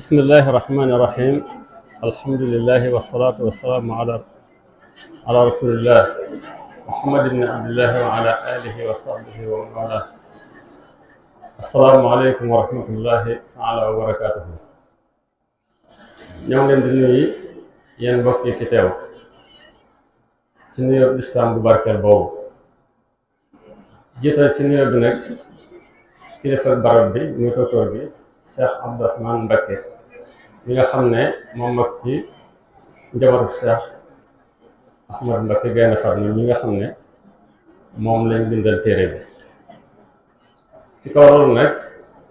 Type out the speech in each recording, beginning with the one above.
bismillahi irrahmani irrahim alhamdulilahi wasalaatu wasalaamu ala rasulillah muhammad ibni abdillahi wa ala alihi wa sahbihi wa man wala assalaamu aleykum wa rahmatullahi taala wa barakatuhu. ñoo ngi leen di nuyu yéen mbokk yi fi teew ci nuyoo lislaam bu barkeel boobu, jiital ci nuyoo bi nag kilifa barab bi muy docteur bi Cheikh Abdourahmane Mbacké mi nga xam ne moom mag ci njabootu Cheikh Ahmad Mbacké Gaïndé Fatma mi nga xam ne moom lañ bindal téere bi. ci kaw loolu nag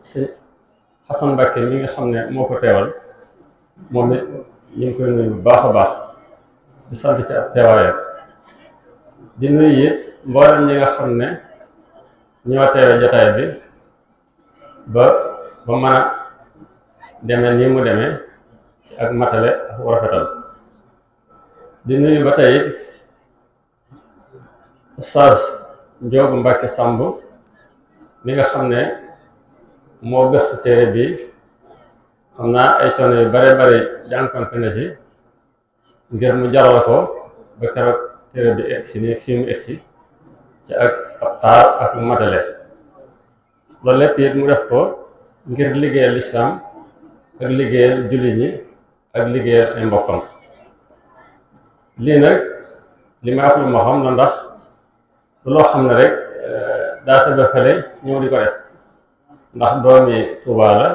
si Xasan Mbacké mi nga xam ne moo ko teewal moom it ñu ngi koy nuyu bu baax a baax di sant ci ab teewaayam, di nuyu it mboolem ñi nga xam ne ñoo teewee jotaay bi ba mën a demee nii mu demee ci ak matale ak rafetal. di nuyu ba tey Oustaz Njoogu Mbacké Samb mi nga xam ne moo gëstu téere bi, xam naa ay coono yu bare bare jànkonte na ci ngir mu jaral ko ba keroog téere bi egsi ni fii mu egsi ci ak ab taar ak matale. loolu lépp it mu def ko ngir liggéeyal lislaam ak liggéeyal jullit ñi ak liggéeyal ay mbokkam. lii nag li may wax lu ma xam la, ndax loo xam ne rek daa sa fele ñëw di ko def, ndax doomi Tuubaa la,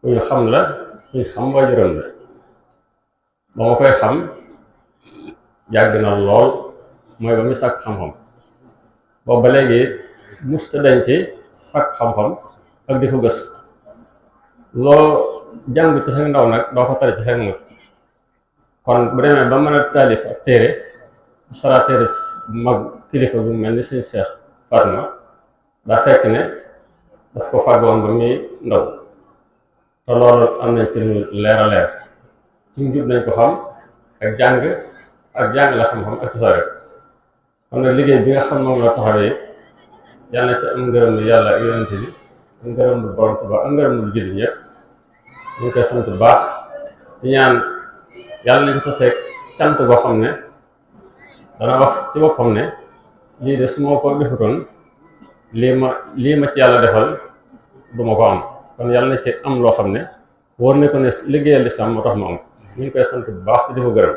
ku ñu xam la, ku ñu xam waajuram la. ba ma koy xam yàgg na lool, mooy ba muy sàkk xam-xam. boobu ba léegi musta dañ ci sàkk xam-xam ak di ko gëstu. loo jàng ci sa ndaw nag doo ko tari ci sa mag. kon bu demee ba mën a taalif ak téere sara téere mag kilifa bu mel ni suñu Seex Fatma, daa fekk ne daf ko fàggoon ba muy ndaw, te loolu am nañ ci lu leer a leer. ci njub nañ ko xam ak jàng la xam-xam ak tasaare. kon nag liggéey bi nga xam moom la taxawee yàlla na ci am ngërëm yàlla ak yonent bi, ak ngërëm lu borom Tuubaa, ak ngërëm lu jullit ñëpp. ñu ngi koy sant bu baax di ñaan yàlla nañ taseeg cant boo xam ne dana wax ci boppam ne lii de su ma ko defutoon lii ma ci yàlla defal du ma ko am. kon yàlla na ci am loo xam ne wóor na ko ne liggéeyal lislaam moo tax ma am. ñu ngi koy sant bu baax ci di ko gërëm.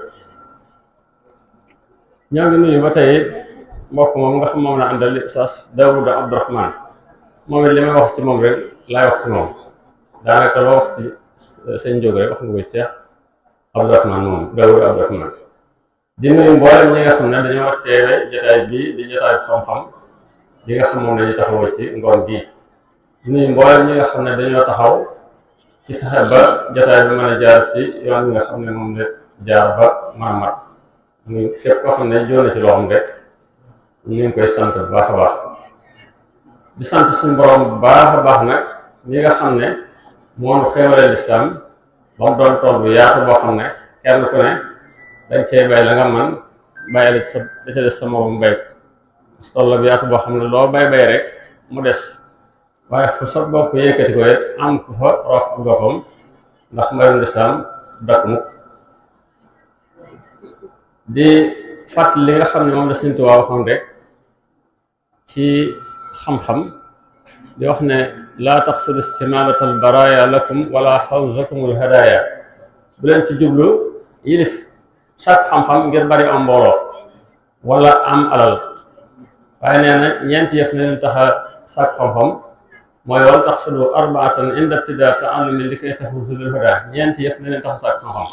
ñoo ngi nuyu ba tey mbokk moom nga xam moom la àndal li Oustaz Daouda Abdourahmane. moom it li may wax ci moom rek laay wax ci moom. daanaka loo wax ci seen jóg rek wax nga ko ci Cheikh Abdourahmane moom Daouda Abdourahmane. di nuyu mboolem ñi nga xam ne dañoo teewe jotaay bii di jotaay xam-xam li nga xam moom lañuy taxawoo ci ngoon bii. di nuyu mboolem ñi nga xam ne dañoo taxaw ci fexe ba jotaay bi mën a jaar ci yoon bi nga xam ne moom la jaar ba mën a mat. muy képp koo xam ne joona ci loo xam rek ñu ngi koy sant bu baax a baax. di sant suñu borom bu baax a baax nag ñi nga xam ne moo nu xéewale lislaam ba mu doon tool bu yaatu boo xam ne kenn ku ne dañ cey bay la nga man bàyyil sa da ca des sa morom bay ko. tool la bu yaatu boo xam ne loo bay rek mu des, waaye fu sa bopp yëkkati ko it am ku fa rof boppam, ndax mbayum lislaam dakk mukk. di fàttali li nga xam ne moom la Sëñ Tuubaa waxoon rek ci xam-xam, di wax ne laa taqsudu istimalatal baraya lakum wala xawzakumul hadaya. bu leen ci jublu yilif sàkk xam-xam ngir bari am mbooloo wala am alal, waaye nee na ñeenti yëf ne leen tax a sàkk xam-xam mooy wala taqsudu arbaatan inda ibtidaa taallumi li kay tafuuzu bil hudaa. ñeenti yëf ne leen tax a sàkk xam-xam.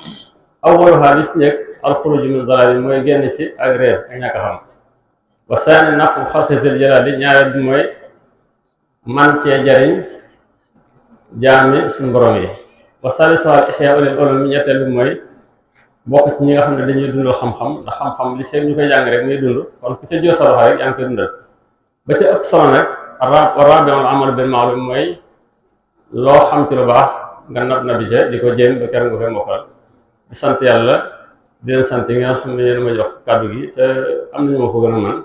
awwaluhaa li ci njëkk alxuruju min dalaali mooy génn ci ak réer ak ñàkk xam. wa saani nafu xalqitil jalaali, ñaareel bi mooy man cee jariñ jaami suñu borom yi. wa saalisu al ihyaa lil ulum, ñetteel bi mooy bokk ci ñi nga xam ne dañuy dundal xam-xam, ndax xam-xam li fekk ñu koy jàng rek muy dund, kon ku ca joo sa loxo rek yaa ngi koy dundal. ba ca ëpp solo nag raabiul amalu bil ma'lum, mooy loo xam ci lu baax nga nab bi ca di ko jéem ba keroog nga koy mokkal. di sant yàlla di leen sant yi nga xam ne yéen ma jox kàddu gi, te am nañu ma ko gën a man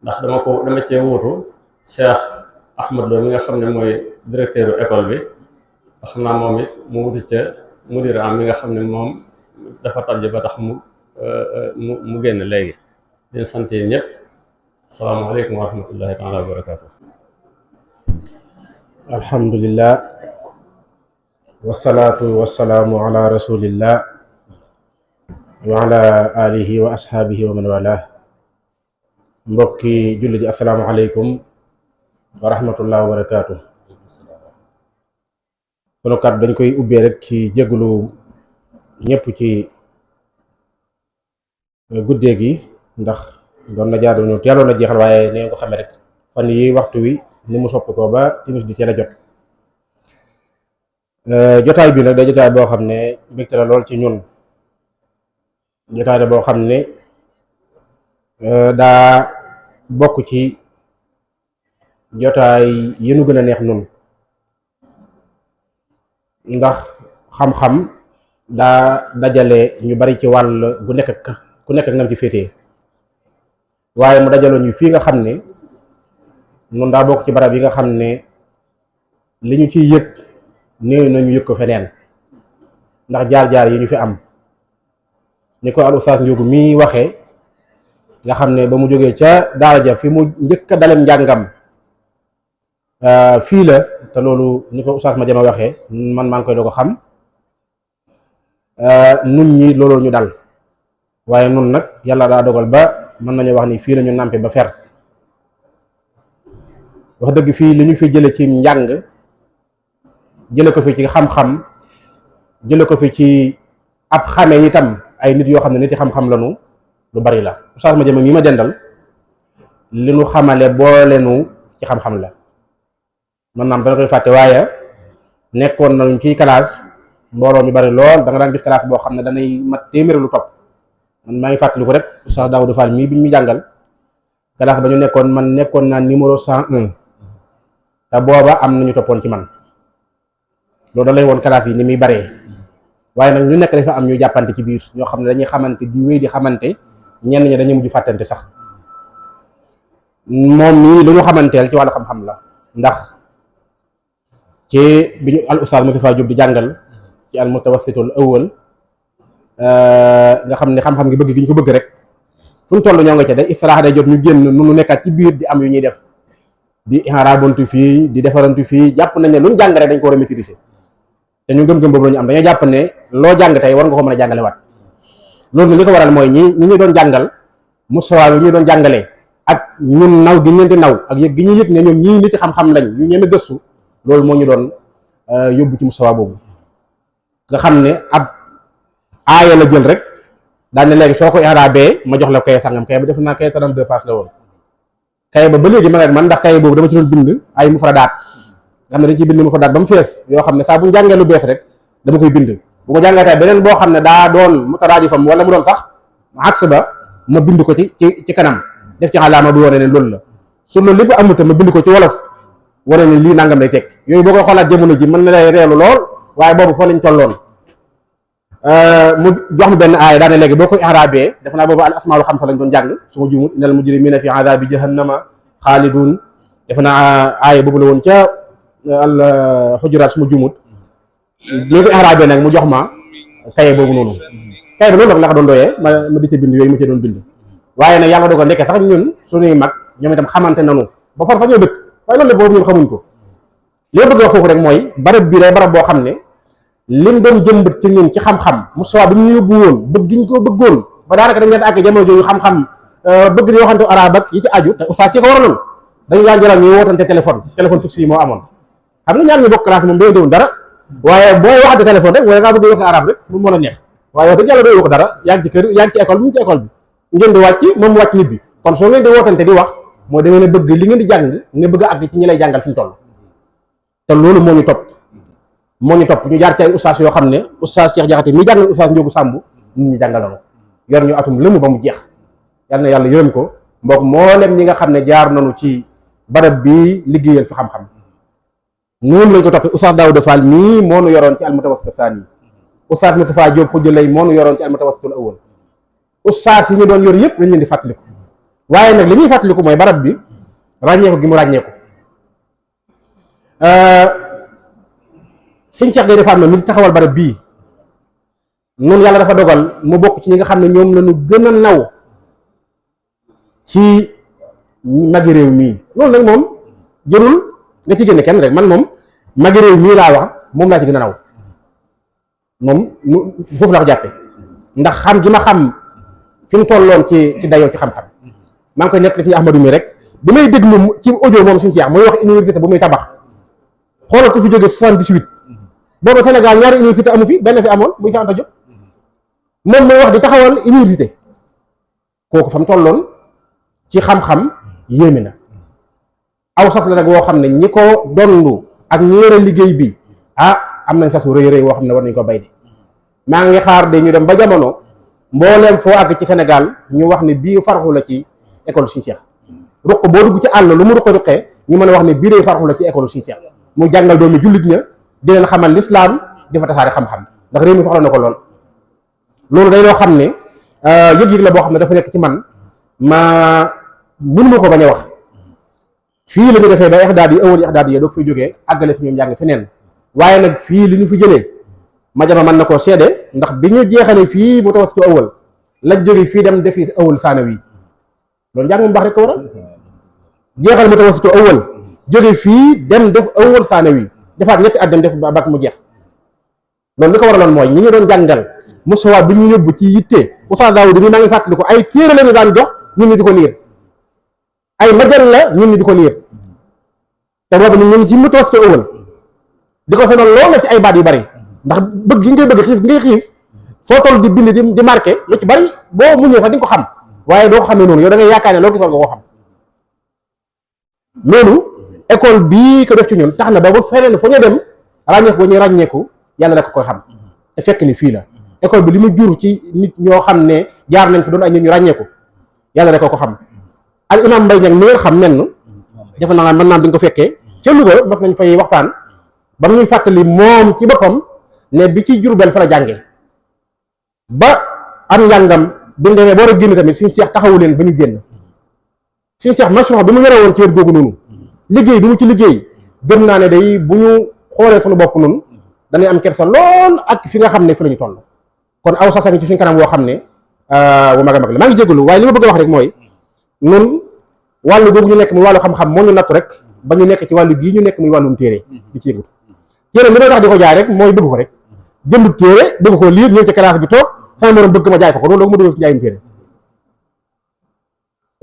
ndax dama cee wuutu Cheikh Ahmad Lo mi nga xam ne mooy directeur école bi, xam naa moom it mu wuti ca mudir am mi nga xam ne moom dafa tàjj ba tax mu génn léegi. leen sant yi ñëpp. asalaamaaleykum wa rahmatullahi taala wa barakaatu. alhamdulillah wasalaatu wasalaamu ala rasulillah wa ala alihi wa ashaabihi wa man wala. mbokki julli ji asalaamaaleykum wa rahmatullah wa barakaatu. sunu kat dañ koy ubbee rek ci jégalu ñëpp ci guddee gi ndax doon na jaadu ñu teeloon a jeexal waaye nee ko xamee rek fan yi waxtu wi ni mu soppi ko ba timis di teel a jot. jotaay bi nag day jotaay boo xam ne mbégte la lool ci ñun. jotaay la boo xam ne daa bokk ci jotaay yi nu gën a neex nun ndax xam-xam daa dajale ñu bari ci wàll gu nekk ak ku nekk ak nam ci féetee waaye mu dajaloo ñu fii nga xam ne nun daa bokk ci barab yi nga xam ne li ñu ciy yëg néew nañu yëg ko feneen ndax jaar-jaar yi ñu fi am ni ko al ustaas Njóogu mi waxee nga xam ne ba mu jógee ca daara ja fi mu njëkk a dalem njàngam fii la te loolu ni ko ustaas ma jama waxee man maa ngi koy doo ko xam nun ñi looloo ñu dal waaye nun nag yàlla daa dogal ba mën nañu wax ni fii la ñu nàmpe ba fer wax dëgg fii li ñu fi jële ci njàng jële ko fi ci xam-xam jële ko fi ci ab xame itam ay nit yoo xam ne nit yi xam-xam lanu lu bari la ustaas ma jama mi ma dendal li nu xamale boolenu ci xam-xam la man naam dana koy fàtte waaye nekkoon nañu ci classe mbooloo mi bari lool da nga daan gis classe boo xam ne danay mat téeméer lu topp man maa ngi fàttaliku rek Oustaz Daouda Fall mii bi ñu jàngal classe ba ñu nekkoon man nekkoon naa numéro 101 te booba am nañu toppoon ci man loolu da lay woon classe yi ni muy baree waaye nag ñu nekk dafa am ñu jàppante ci biir ñoo xam ne dañuy xamante di wéy di xamante ñenn ñi dañuy mujj fàttante sax moom mii lu ñu xamanteel ci wàllu xam-xam la ndax ci bi ñu al Oustaz Moustapha Diop di jàngal ci al mutawassitul awwal nga xam ne xam-xam gi bëgg gi ñu ko bëgg rek fu ñu toll ñoo nga ca day istiraaxa day jot ñu génn nu nekkaat ci biir di am yu ñuy def di iharabantu fii di defarantu fii jàpp nañ ne lu ñu jàng rek dañ ko war a maîtriser te ñu gëm-gëm boobu la ñu am dañoo jàpp ne loo jàng tey war nga ko mën a jàngale waat loolu nag li ko waral mooy ñi ñu doon jàngal mustawa yi ñu doon jàngalee ak ñun naw gi ñu leen di naw ak yëg gi ñu yëg ne ñoom ñii nit xam-xam lañ ñu ñeme gëstu loolu moo ñu doon yóbbu ci mustawa boobu nga xam ne ab aaya la jël rek daan ne léegi soo ko i'raabee ma jox la kay sangam kay ba def naa kay 32 pages la woon kay ba léegi ma ne man ndax kay boobu dama ci doon bind ay mufradaat nga xam ne dañ ciy bind mufradaat ba mu fees yoo xam ne saa bu ñu jàngee lu bees rek dama koy bind bu ma jàngee tey beneen boo xam ne daa doon mutaraadifam wala mu doon sax aks ba ma bind ko ci kanam def ci alaama bu wane ne loolu la su loolu lépp amuta ma bind ko ci wolof wane ne lii nangam lay teg yooyu boo koy xoolaat jamono ji mën na lay reelu lool waaye boobu foo lañ tolloon mu jox mu benn aaya daane léegi boo koy i'raabee def naa boobu al asmaul xamsa lañ doon jàng su ma juumut innal mujrimina fi azabi jahannama xaalidun def naa aaya boobu la woon ca al xujuraat su ma juumut léegi koy i'raabee nag mu jox ma kaye boobu noonu kaye ba loolu nag la ko doon doyee ma di ca bind yooyu mu ca doon bind waaye nag yàlla dogal nekkee sax ñun suñuy mag ñoom itam xamante nanu ba far fa ñoo dëkk waaye loolu la boobu ñun xamuñ ko li ma bëgg wax foofu rek mooy barab bii day barab boo xam ne lim doon jëmbat ci ñun ci xam-xam mustawa bi ñu yóbbu woon bëgg gi ñu ko bëggoon ba daanaka dañ leen àgg jamono jooju xam-xam bëgg di waxante arab ak yi ci aju te ustaas yi ko waraloon dañu daan jëral ñuy wootante téléphone fixe yi moo amoon xam nga ñaar ñu bokk classe moom doy doon dara waaye booy waxante téléphone rek wala ngaa bëgg wax arab rek mu mën a neex waaye wax dëgg yàlla doy wax dara yaa ngi ci kër yaa ngi ci école bi mu ci école bi ngeen di wàcc moom mu wàcc ñibbi kon soo ngeen di wootante di wax mooy da ngeen a bëgg li ngeen di jàng nga bëgg a àgg ci ñi lay jàngal fi ñu toll te loolu moo ñu topp ñu jaar ci ay ustaas yoo xam ne ustaas Cheikh Jaxate mi jàngal ustaas Njóogu Sàmb nit ñi jàngaloon yor ñu atum lëmu ba mu jeex yal na yàlla yërëm ko mbokk mboolem ñi nga xam ne jaar nañu ci barab bi liggéeyal fi xam-xam noonu lañ ko toppee ustaas Daouda Fall mii moo nu yoroon ci almutawassit saani ustaas Moustapha Diop xujja lay moo nu yoroon ci almutawassitul awwal ustaas yi ñu doon yor yëpp dañ leen di fàttaliku waaye nag li ñuy fàttaliku mooy barab bi ràññeeku gi mu ràññeeku sëñ Cheikh Gaïndé Fatma mi taxawal barab bii noonu yàlla dafa dogal mu bokk ci ñi nga xam ne ñoom la ñu gën a naw ci magi réew mii loolu nag moom jërul nga ci génne kenn rek man moom magi réew mii laa wax moom laa ci gën a naw moom foofu la ko jàppe ndax xam gi ma xam fi mu tolloon ci dayoo ci xam-xam maa ngi koy nekk fi Ahmadou mi rek bi may déglu ci audio moom suñu Cheikh muy wax université bu muy tabax xoolal ko fi jóge 78 boobu Sénégal ñaari université amu fi benn fi amoon muy Cheikh Anta Diop moom muy wax di taxawal université kooku fa mu tolloon ci xam-xam yéeme na aw sas la nag woo xam ne ñi ko dondu ak ñi yore liggéey bi am nañ sasu rëy rëy woo xam ne war nañ ko bay de maa ngi xaar de ñu dem ba jamono mbooleem foo àgg ci Sénégal ñu wax ne bii farxu la ci école Sëñ Cheikh ruq boo dugg ci àll lu mu ruqee ñu mën a wax ne bii dee farxu la ci école Sëñ Cheikh mu jàngal doomi jullit ña di leen xamal lislaam di fa tasaare xam-xam ndax réew mi soxla na ko lool loolu day loo xam ne yëg-yëg la boo xam ne dafa nekk ci man ma mënuma ko bañ a wax fii la ñu defee ba ixdaad yi awal ixdaad yi doog fay jógee àggale si ñoom njàng feneen waaye nag fii li ñu fi jëlee ma jama mën na koo seede ndax bi ñu jeexale fii mu tawas ci awal lañ jóge fii dem defi awal saanawi loolu njàng mu baax rek ko waral jeexal mu tawas ci awal jóge fii dem def awal saanawi defaat ñetti at dem def bak mu jeex loolu li ko waraloon mooy ñi ñu doon jàngal musawa bi ñu yóbbu ci yitte Oustaz Daouda bi maa ngi fàttali ko ay téere la ñu daan jox ñun ñu di ko liir ay majal la ñun ñu di ko liir te boobu ñu ngi ci mu tawas ci awal di ko sonal lool la ci ay baat yu bari ndax bëgg gi ngay bëgg xiif ngay xiif foo toll di bind di marqué lu ci bari boo muñee sax di nga ko xam waaye doo ko xamee noonu yow da ngay yaakaar ne loo gisoon nga ko xam loolu école bii ko def ci ñun tax na ba bu feneen fu ñu dem ràññeeku ba ñuy ràññeeku yàlla rek koy xam te fekk ni fii la école bi li mu jur ci nit ñoo xam ne jaar nañ fi doon ay nit ñu ràññeeku yàlla rek ko xam al imam Mbaye Niang mi ngeen xam nenn defe naa mën naa di nga ko fekkee ca Louga mas nañ fay waxtaan ba mu ñuy fàttali moom ci boppam ne bi ci Jurbel fa la jànge ba am njàngam bi mu demee boo war a génn tamit Sëñ Cheikh taxawu leen ba ñu génn Sëñ Cheikh mashruh bi mu yore woon ci wér googu noonu liggéey bi mu ci liggéey gëm naa ne day bu ñu xoolee suñu bopp noonu dañuy am kersa lool ak fi nga xam ne fi la ñu toll kon aw sasa ngi ci suñ kanam woo xam ne bu mag a mag la maa ngi jégalu waaye li ma bëgg a wax rek mooy nun wàllu googu ñu nekk muy wàllu xam-xam moo ñu nattu rek ba ñu nekk ci wàllu gii ñu nekk muy wàllum téere di ci yëngu téere li may tax di ko jaay rek mooy bëgg ko rek jënd téere bëgg ko liir ñëw ci classe bi toog sama morom bëgg ma jaay ko loolu doogu ma dugal ci jaayum téere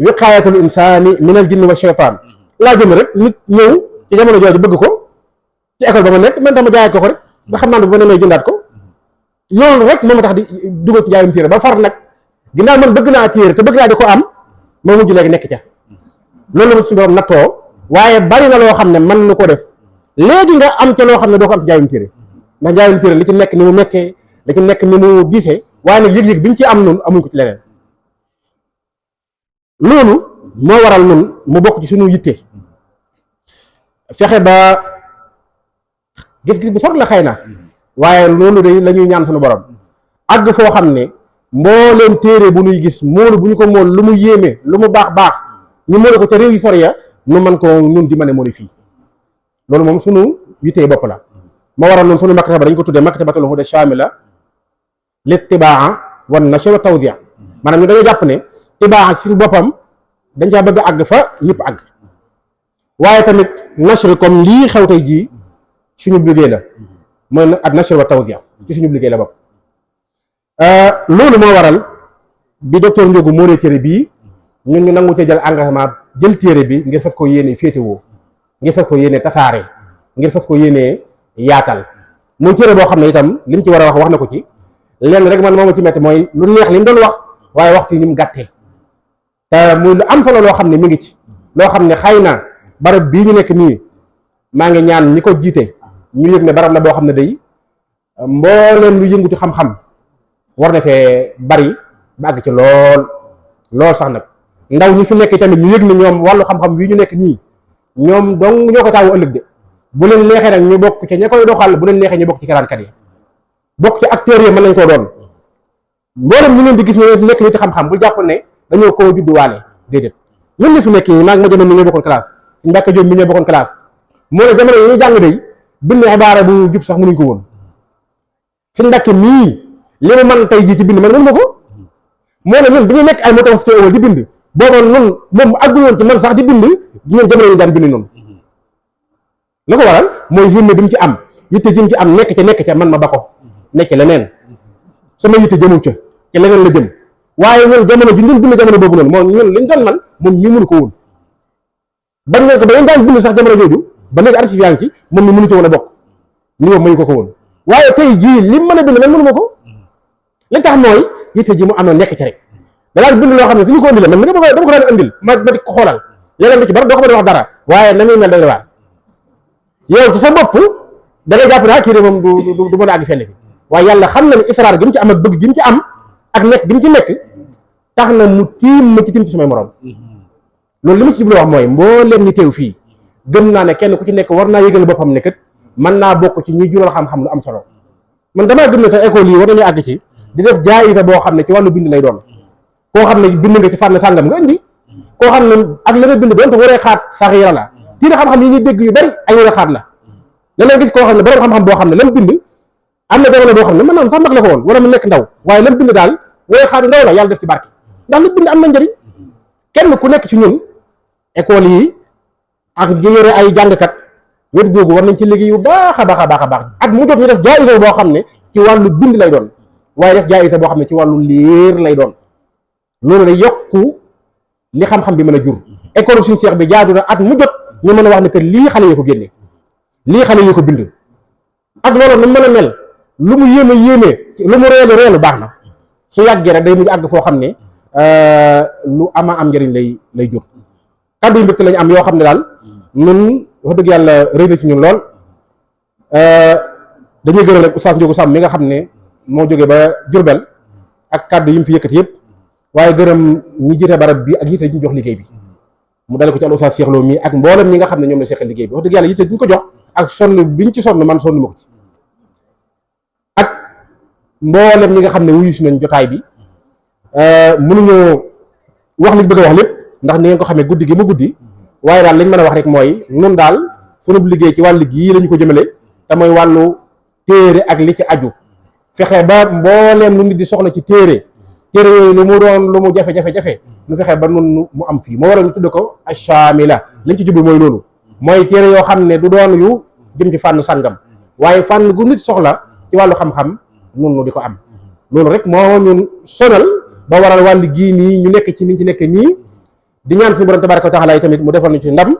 wiqaayatul insaani minal jinni wa shaytaan laa jëm rek nit ñëw ci jamono jooju bëgg ko ci école ba ma nekk man dama jaay ko rek nga xam naa ne bu ma demee jëndaat ko loolu rek moo ma tax di dugal ci jaayum téere ba far nag ginnaaw man bëgg naa téere te bëgg naa di ko am moo mujj léegi nekk ca loolu la suñu borom nattoo waaye bari na loo xam ne mën na ko def léegi nga am ca loo xam ne doo ko am ci jaayum téere ndax jaayum téere li ci nekk ni mu mekkee li ci nekk ni mu diisee waaye nag yëg-yëg bi ñu ci am noonu amuñ ko ci leneen loolu moo waral nun mu bokk ci suñu yitte fexe ba gis-gis bu sori la xëy na waaye loolu de la ñuy ñaan suñu borom àgg foo xam ne mbooleem téere bu nuy gis moolu bu ñu ko mool lu mu yéeme lu mu baax baax ñu moole ko ca réew yi sori ya nu man ko nun di mën a mooli fii loolu moom sunu yittee bopp la moo waral noonu sunu maktaba dañ ko tuddee maktabatul huda shamila li tibaa wan nashr wa tawzi'a maanaam ñu dañoo jàpp ne tibaa ci suñu boppam dañ caa bëgg a àgg fa ñëpp àgg waaye tamit nashr comme lii xew tey jii suñu liggéey la mooy ak nashr wa tawzi'a ci suñu liggéey la bopp loolu moo waral bi docteur Ndiogou moo ne téere bii ñun ñu nangu cee jël engagement jël téere bi ngir fas ko yéene féetewoo ngir fas ko yéene tasaare ngir fas ko yéene yaatal muy téere boo xam ne itam li mu ci war a wax na ko ci lenn rek man moom ci metti mooy lu neex li mu doon wax waaye waxtu yi ni mu gàttee te muy lu am solo loo xam ne mi ngi ci loo xam ne xëy na barab bii ñu nekk nii maa ngi ñaan ñi ko jiite ñu yëg ne barab la boo xam ne day mbooleem lu yëngutu xam-xam war na fee bari ba àgg ci lool sax nag ndaw ñi fi nekk tamit ñu yëg ne ñoom wàllu xam-xam bii ñu nekk nii ñoom dong ñoo ko taawu ëllëg de bu leen neexee nag ñu bokk ci ña koy doxal bu leen neexee ñu bokk ci seeraankat yi bokk ci acteurs yi mën nañ koo doon mboolem ñu leen di gis ñu nekk nit xam-xam bu jàpp ne dañoo koo judduwaale déedéet ñun ñu fi nekk maa ngi ma jamono mi ñoo bokkoon classe Mbacke Diop mi ñoo bokkoon classe moo ne jamono yi ñuy jàng day bind ibaara bu jub sax mënuñ ko woon fi Mbàkke mii li mu mën tey jii ci bind man mënu ma ko moo ne ñun bi ñu nekk ay motoristé awal di bind booba noonu moom àggul woon ci man sax di bind ñun jamono yi daan bind noonu la ko waral mooy yénne bi mu ci am yitte ji mu ci am nekk ca man ma ba ko nekk leneen sama yitte jëmu ca ci leneen la jëm waaye ñun jamono ji ñun bind jamono boobu noonu moom ñun liñ doon man moom ñu mënu ko woon bañ ne ko ba ñu daan bind sax jamono jooju ba léegi archive yaa ngi ci moom ñu mënu ci woon a bokk ñu mayu ko woon waaye tey jii li mën a bind man mënu ma ko li tax mooy yitte ji mu amoon nekk ci rek danaa bind loo xam ne suñu ko indile man mi dama ko daan indil ma di ko xoolal léeg-léeg ci bari doo ko mën a wax dara waaye na muy mel day waar yow ci sa bopp da ngay jàpp ne kii de moom du mën a àgg fenn fi waaye yàlla xam na ne israar gi mu ci am ak bëgg gi mu ci am ak nekk gi mu ci nekk tax na mu tiim ma ci tiim ci samay morom loolu li ma ci jublu wax mooy mbooleem ñi teew fii gëm naa ne kenn ku ci nekk war naa yëgal boppam ne kat mën naa bokk ci ñuy jural xam-xam lu am solo man damaa gëm ne sa école yi war nañu àgg ci di def jaayisa boo xam ne ci wàllu bind lay doon koo xam ne bind nga ci fànn sàngam nga indi koo xam ne ak la nga bind doon te waree xaat saxiira la tiina xam-xam yi ñuy dégg yu bari ay war a xaat la leneen gis koo xam ne borom xam-xam boo xam ne lam bind am na jamono boo xam ne mën naa sax mag la ko woon wala mu nekk ndaw waaye lam bind daal waree xaatu ndaw la yàlla def ci barke ndax li bind am na njëriñ kenn ku nekk ci ñun école yi ak ñi yore ay jàngkat wet googu war nañ ci liggéey yu baax a baax a baax a baax at mu jot ñu def jaayisa boo xam ne ci wàllu bind lay doon waaye def jaayisa boo xam ne ci wàllu liir lay doon loolu day yokku li xam-xam bi mën a jur école suñu seex bi jaadu na at mu jot ñu mën a wax ne que lii xale yi ko génne lii xale yi ko bind ak loolu nu mën a mel lu mu yéeme lu mu reelu baax na su yàggee rek day mujj àgg foo xam ne lu ama am njëriñ lay jur kàddu yu mbégte lañu am yoo xam ne daal ñun wax dëgg yàlla rëy na ci ñun lool dañuy gërëm rek Oustaz Ndiogou Samb mi nga xam ne moo jógee ba Jurbel ak kàddu yi mu fi yëkkati yëpp waaye gërëm ñi jiite barab bi ak yitte ñu jox liggéey bi mu dale ko ci al Oustaz Cheikh Lo mi ak mboolem ñi nga xam ne ñoom la seqal liggéey bi wax dëgg yàlla yitte ñu ko jox ak sonn biñ ci sonn man sonn ma ko ci ak mboolem ñi nga xam ne wuyu si nañ jotaay bi mënuñoo wax liñ bëgg a wax lépp ndax ni ngeen ko xamee guddi gi mu guddi waaye daal lañ mën a wax rek mooy nun daal sunu liggéey ci wàllu gii la ñu ko jëmale te mooy wàllu téere ak li ci aju fexe ba mbooleem lu nit di soxla ci téere yooyu lu mu doon lu mu jafe-jafe nu fexe ba nun mu am fii moo waral ñu tudd ko ashamila liñ ci jublu mooy loolu mooy téere yoo xam ne du doon yu jëm ci fànn sàngam waaye fànn gu nit soxla ci wàllu xam-xam nun nu di ko am loolu rek moo ñun sonal ba waral wàllu gii nii ñu nekk ci niñ ci nekk nii di ñaan suñu borom tabaraka wa taala yi tamit mu defal ñu ci ndam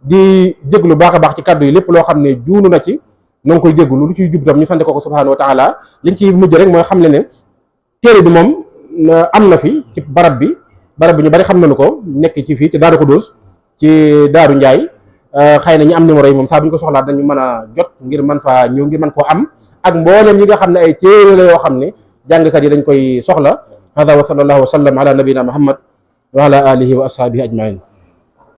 di jéglu baax a baax ci kàddu yi lépp loo xam ne juunu na ci na nga koy jéglu lu ciy jub tam ñu sant ko subhanahu wa taala liñ ci mujj rek mooy xam ne téere bi moom am na fi ci barab bi ñu bari xam nañu ko nekk ci fii ci Daaru Xudoos ci Daaru Njaay xëy na ñu am numéro yi moom saa bu ñu ko soxlaa dañu mën a jot ngir mën faa ñëw ngir mën koo am ak mbooleem ñi nga xam ne ay téere la yoo xam ne jàngkat yi dañ koy soxla hada wa sallallahu wa sallam ala nabina muhammad wa ala alihi wa ashabihi ajmain